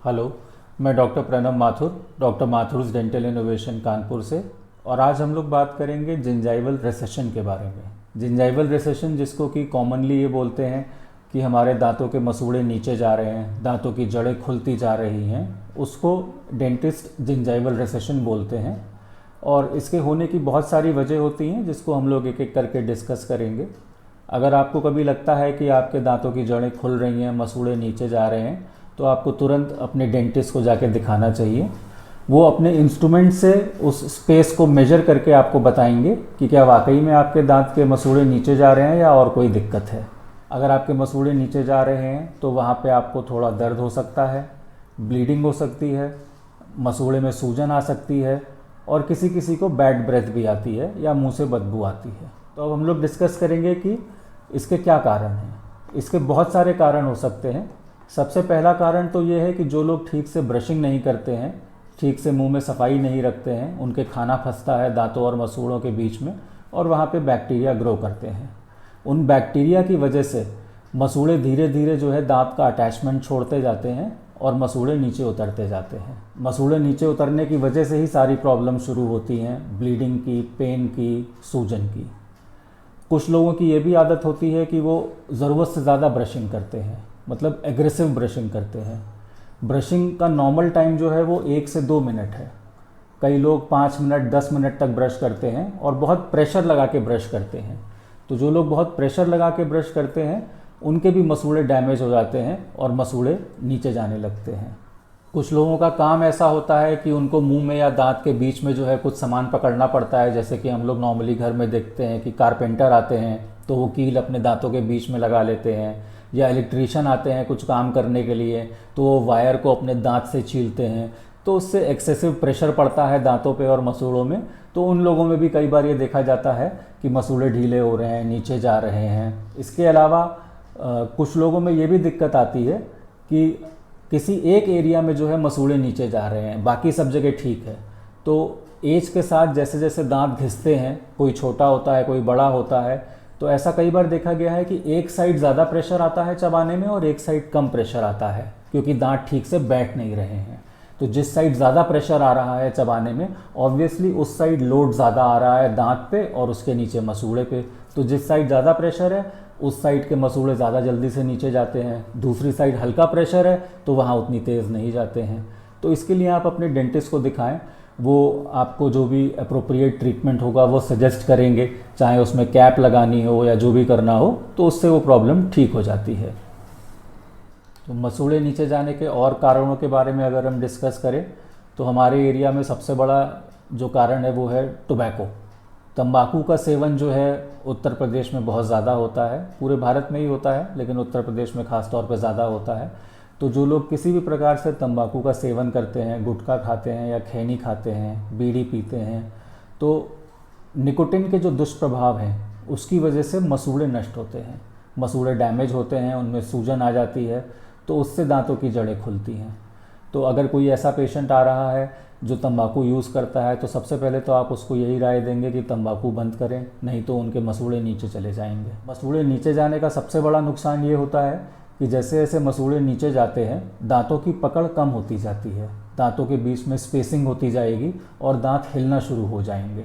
Hello, मैं doctor Pranav Mathur, doctor Mathur's dental innovation Kanpur से। और आज हम लोग बात करेंगे जिंजाइवल रिसेशन के बारे में। जिंजाइवल रिसेशन, जिसको कि कॉमनली ये बोलते हैं कि हमारे दांतों के मसूड़े नीचे जा रहे हैं, दांतों की जड़ें खुलती जा रही हैं, उसको डेंटिस्ट जिंजाइवल रिसेशन बोलते हैं। और इसके होने की बहुत सारी वजह होती हैं, जिसको हम लोग एक एक करके डिस्कस करेंगे। अगर आपको कभी लगता है कि आपके दांतों की जड़ें खुल रही हैं, मसूड़े नीचे जा रहे हैं, तो आपको तुरंत अपने डेंटिस्ट को जाके दिखाना चाहिए। वो अपने इंस्ट्रूमेंट से उस स्पेस को मेजर करके आपको बताएंगे कि क्या वाकई में आपके दांत के मसूड़े नीचे जा रहे हैं या और कोई दिक्कत है। अगर आपके मसूड़े नीचे जा रहे हैं तो वहाँ पे आपको थोड़ा दर्द हो सकता है, ब्लीडिंग हो सकती है, मसूड़े में सूजन आ सकती है, और किसी किसी को बैड ब्रेथ भी आती है या मुंह से बदबू आती है। तो अब हम लोग डिस्कस करेंगे कि इसके क्या कारण हैं। इसके बहुत सारे कारण हो सकते हैं। सबसे पहला कारण तो ये है कि जो लोग ठीक से ब्रशिंग नहीं करते हैं, ठीक से मुंह में सफाई नहीं रखते हैं, उनके खाना फंसता है दांतों और मसूड़ों के बीच में, और वहाँ पे बैक्टीरिया ग्रो करते हैं। उन बैक्टीरिया की वजह से मसूड़े धीरे धीरे जो है दांत का अटैचमेंट छोड़ते जाते हैं और मसूड़े नीचे उतरते जाते हैं। मसूड़े नीचे उतरने की वजह से ही सारी प्रॉब्लम शुरू होती हैं, ब्लीडिंग की, पेन की, सूजन की। कुछ लोगों की ये भी आदत होती है कि वो ज़रूरत से ज़्यादा ब्रशिंग करते हैं, मतलब एग्रेसिव ब्रशिंग करते हैं। ब्रशिंग का नॉर्मल टाइम जो है वो 1 से 2 मिनट है। कई लोग 5 मिनट 10 मिनट तक ब्रश करते हैं और बहुत प्रेशर लगा के ब्रश करते हैं। तो जो लोग बहुत प्रेशर लगा के ब्रश करते हैं उनके भी मसूड़े डैमेज हो जाते हैं और मसूड़े नीचे जाने लगते हैं। कुछ लोगों का काम ऐसा होता है कि उनको मुंह में या दांत के बीच में जो है कुछ सामान पकड़ना पड़ता है। जैसे कि हम लोग नॉर्मली घर में देखते हैं कि कारपेंटर आते हैं तो वो कील अपने दांतों के बीच में लगा लेते हैं, या इलेक्ट्रीशियन आते हैं कुछ काम करने के लिए तो वो वायर को अपने दांत से छीलते हैं। तो उससे एक्सेसिव प्रेशर पड़ता है दांतों पे और मसूड़ों में। तो उन लोगों में भी कई बार ये देखा जाता है कि मसूड़े ढीले हो रहे हैं, नीचे जा रहे हैं। इसके अलावा कुछ लोगों में ये भी दिक्कत आती है कि किसी एक एरिया में जो है मसूड़े नीचे जा रहे हैं, बाकी सब जगह ठीक है। तो एज के साथ जैसे जैसे दांत घिसते हैं, कोई छोटा होता है कोई बड़ा होता है, तो ऐसा कई बार देखा गया है कि एक साइड ज़्यादा प्रेशर आता है चबाने में और एक साइड कम प्रेशर आता है, क्योंकि दांत ठीक से बैठ नहीं रहे हैं। तो जिस साइड ज़्यादा प्रेशर आ रहा है चबाने में, ऑब्वियसली उस साइड लोड ज़्यादा आ रहा है दांत पे और उसके नीचे मसूड़े पे। तो जिस साइड ज़्यादा प्रेशर है उस साइड के मसूड़े ज़्यादा जल्दी से नीचे जाते हैं, दूसरी साइड हल्का प्रेशर है तो वहाँ उतनी तेज़ नहीं जाते हैं। तो इसके लिए आप अपने डेंटिस्ट को दिखाएं, वो आपको जो भी अप्रोप्रिएट ट्रीटमेंट होगा वो सजेस्ट करेंगे, चाहे उसमें कैप लगानी हो या जो भी करना हो, तो उससे वो प्रॉब्लम ठीक हो जाती है। तो मसूड़े नीचे जाने के और कारणों के बारे में अगर हम डिस्कस करें तो हमारे एरिया में सबसे बड़ा जो कारण है वो है टोबैको। तंबाकू का सेवन जो है उत्तर प्रदेश में बहुत ज़्यादा होता है, पूरे भारत में ही होता है लेकिन उत्तर प्रदेश में ख़ास तौर पर ज़्यादा होता है। तो जो लोग किसी भी प्रकार से तंबाकू का सेवन करते हैं, गुटखा खाते हैं या खैनी खाते हैं, बीड़ी पीते हैं, तो निकोटिन के जो दुष्प्रभाव हैं उसकी वजह से मसूड़े नष्ट होते हैं, मसूड़े डैमेज होते हैं, उनमें सूजन आ जाती है, तो उससे दांतों की जड़ें खुलती हैं। तो अगर कोई ऐसा पेशेंट आ रहा है जो तंबाकू यूज़ करता है तो सबसे पहले तो आप उसको यही राय देंगे कि तंबाकू बंद करें, नहीं तो उनके मसूड़े नीचे चले जाएंगे। मसूड़े नीचे जाने का सबसे बड़ा नुकसान ये होता है कि जैसे जैसे मसूड़े नीचे जाते हैं दांतों की पकड़ कम होती जाती है, दांतों के बीच में स्पेसिंग होती जाएगी और दांत हिलना शुरू हो जाएंगे।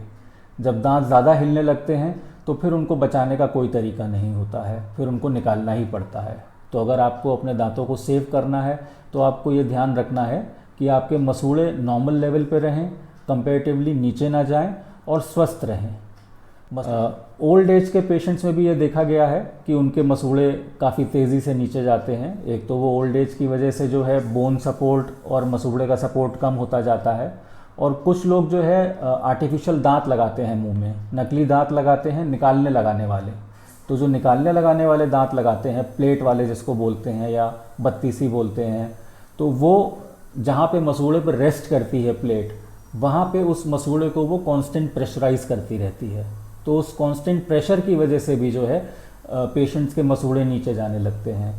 जब दांत ज़्यादा हिलने लगते हैं तो फिर उनको बचाने का कोई तरीका नहीं होता है, फिर उनको निकालना ही पड़ता है। तो अगर आपको अपने दांतों को सेव करना है तो आपको ये ध्यान रखना है कि आपके मसूड़े नॉर्मल लेवल पे रहें, कंपैरेटिवली नीचे ना जाएं और स्वस्थ रहें। ओल्ड एज के पेशेंट्स में भी ये देखा गया है कि उनके मसूड़े काफ़ी तेज़ी से नीचे जाते हैं। एक तो वो ओल्ड एज की वजह से जो है बोन सपोर्ट और मसूड़े का सपोर्ट कम होता जाता है, और कुछ लोग जो है आर्टिफिशियल दांत लगाते हैं मुंह में, नकली दांत लगाते हैं निकालने लगाने वाले। तो जो निकालने लगाने वाले दांत लगाते हैं, प्लेट वाले जिसको बोलते हैं या बत्तीसी बोलते हैं, तो वो जहाँ पे मसूड़े पर रेस्ट करती है प्लेट, वहाँ पे उस मसूड़े को वो कांस्टेंट प्रेशराइज करती रहती है। तो उस कांस्टेंट प्रेशर की वजह से भी जो है पेशेंट्स के मसूड़े नीचे जाने लगते हैं।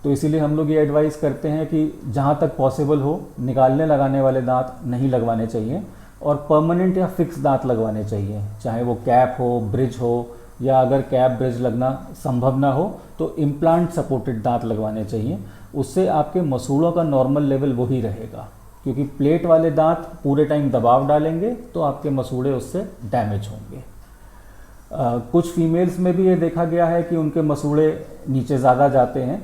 तो इसीलिए हम लोग ये एडवाइस करते हैं कि जहाँ तक पॉसिबल हो निकालने लगाने वाले दांत नहीं लगवाने चाहिए और परमानेंट या फिक्स दांत लगवाने चाहिए, चाहे वो कैप हो, ब्रिज हो, या अगर कैप ब्रिज लगना संभव ना हो तो इम्प्लांट सपोर्टेड दांत लगवाने चाहिए। उससे आपके मसूड़ों का नॉर्मल लेवल वही रहेगा, क्योंकि प्लेट वाले दांत पूरे टाइम दबाव डालेंगे तो आपके मसूड़े उससे डैमेज होंगे। कुछ फीमेल्स में भी ये देखा गया है कि उनके मसूड़े नीचे ज़्यादा जाते हैं।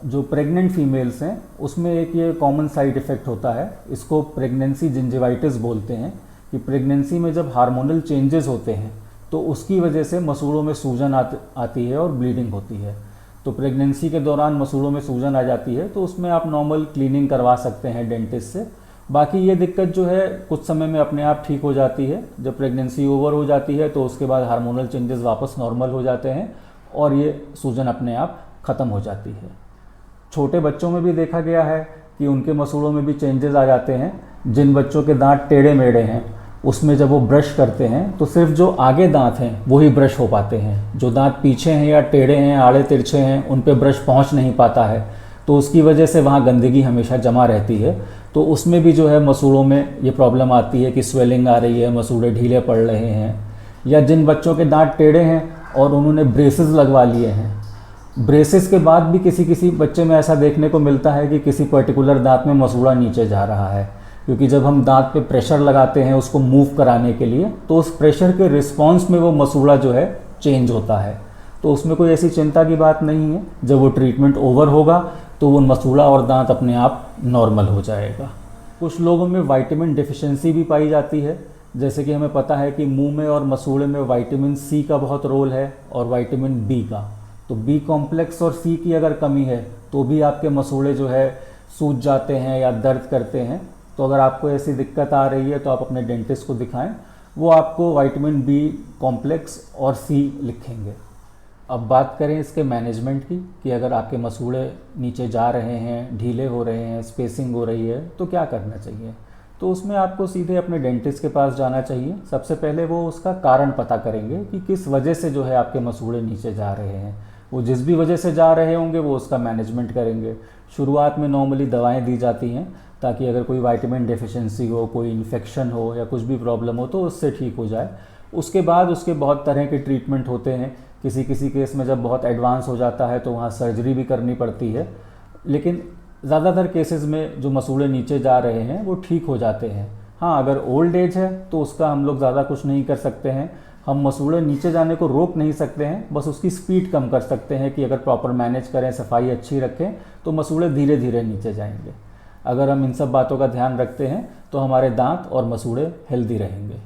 जो प्रेग्नेंट फीमेल्स हैं उसमें एक ये कॉमन साइड इफ़ेक्ट होता है, इसको प्रेगनेंसी जिंजिवाइटिस बोलते हैं, कि प्रेगनेंसी में जब हार्मोनल चेंजेस होते हैं तो उसकी वजह से मसूड़ों में सूजन आती है और ब्लीडिंग होती है। तो प्रेगनेंसी के दौरान मसूड़ों में सूजन आ जाती है तो उसमें आप नॉर्मल क्लीनिंग करवा सकते हैं डेंटिस्ट से। बाकी ये दिक्कत जो है कुछ समय में अपने आप ठीक हो जाती है। जब प्रेगनेंसी ओवर हो जाती है तो उसके बाद हार्मोनल चेंजेस वापस नॉर्मल हो जाते हैं और ये सूजन अपने आप ख़त्म हो जाती है। छोटे बच्चों में भी देखा गया है कि उनके मसूड़ों में भी चेंजेस आ जाते हैं। जिन बच्चों के दांत टेढ़े मेढ़े हैं उसमें जब वो ब्रश करते हैं तो सिर्फ जो आगे दांत हैं वही ब्रश हो पाते हैं, जो दांत पीछे हैं या टेढ़े हैं, आड़े तिरछे हैं, उन पे ब्रश पहुंच नहीं पाता है, तो उसकी वजह से वहाँ गंदगी हमेशा जमा रहती है। तो उसमें भी जो है मसूड़ों में ये प्रॉब्लम आती है कि स्वेलिंग आ रही है, मसूड़े ढीले पड़ रहे हैं। या जिन बच्चों के दांत टेढ़े हैं और उन्होंने ब्रेसेस लगवा लिए हैं, ब्रेसेस के बाद भी किसी किसी बच्चे में ऐसा देखने को मिलता है कि किसी पर्टिकुलर दांत में मसूड़ा नीचे जा रहा है, क्योंकि जब हम दांत पे प्रेशर लगाते हैं उसको मूव कराने के लिए तो उस प्रेशर के रिस्पॉन्स में वो मसूड़ा जो है चेंज होता है। तो उसमें कोई ऐसी चिंता की बात नहीं है, जब वो ट्रीटमेंट ओवर होगा तो वो मसूड़ा और दांत अपने आप नॉर्मल हो जाएगा। कुछ लोगों में विटामिन डिफिशिएंसी भी पाई जाती है, जैसे कि हमें पता है कि मुंह में और मसूड़े में विटामिन सी का बहुत रोल है और विटामिन बी का। तो बी कॉम्प्लेक्स और सी की अगर कमी है तो भी आपके मसूड़े जो है सूज जाते हैं या दर्द करते हैं। तो अगर आपको ऐसी दिक्कत आ रही है तो आप अपने डेंटिस्ट को दिखाएं, वो आपको विटामिन बी कॉम्प्लेक्स और सी लिखेंगे। अब बात करें इसके मैनेजमेंट की, कि अगर आपके मसूड़े नीचे जा रहे हैं, ढीले हो रहे हैं, स्पेसिंग हो रही है तो क्या करना चाहिए। तो उसमें आपको सीधे अपने डेंटिस्ट के पास जाना चाहिए। सबसे पहले वो उसका कारण पता करेंगे कि किस वजह से जो है आपके मसूड़े नीचे जा रहे हैं। वो जिस भी वजह से जा रहे होंगे वो उसका मैनेजमेंट करेंगे। शुरुआत में नॉर्मली दवाएं दी जाती हैं ताकि अगर कोई विटामिन डेफिशिएंसी हो, कोई इन्फेक्शन हो या कुछ भी प्रॉब्लम हो तो उससे ठीक हो जाए। उसके बाद उसके बहुत तरह के ट्रीटमेंट होते हैं। किसी किसी केस में जब बहुत एडवांस हो जाता है तो वहाँ सर्जरी भी करनी पड़ती है, लेकिन ज़्यादातर केसेस में जो मसूड़े नीचे जा रहे हैं वो ठीक हो जाते हैं। हाँ, अगर ओल्ड एज है तो उसका हम लोग ज़्यादा कुछ नहीं कर सकते हैं। हम मसूड़े नीचे जाने को रोक नहीं सकते हैं, बस उसकी स्पीड कम कर सकते हैं कि अगर प्रॉपर मैनेज करें, सफाई अच्छी रखें तो मसूड़े धीरे धीरे नीचे जाएंगे। अगर हम इन सब बातों का ध्यान रखते हैं तो हमारे दांत और मसूड़े हेल्दी रहेंगे।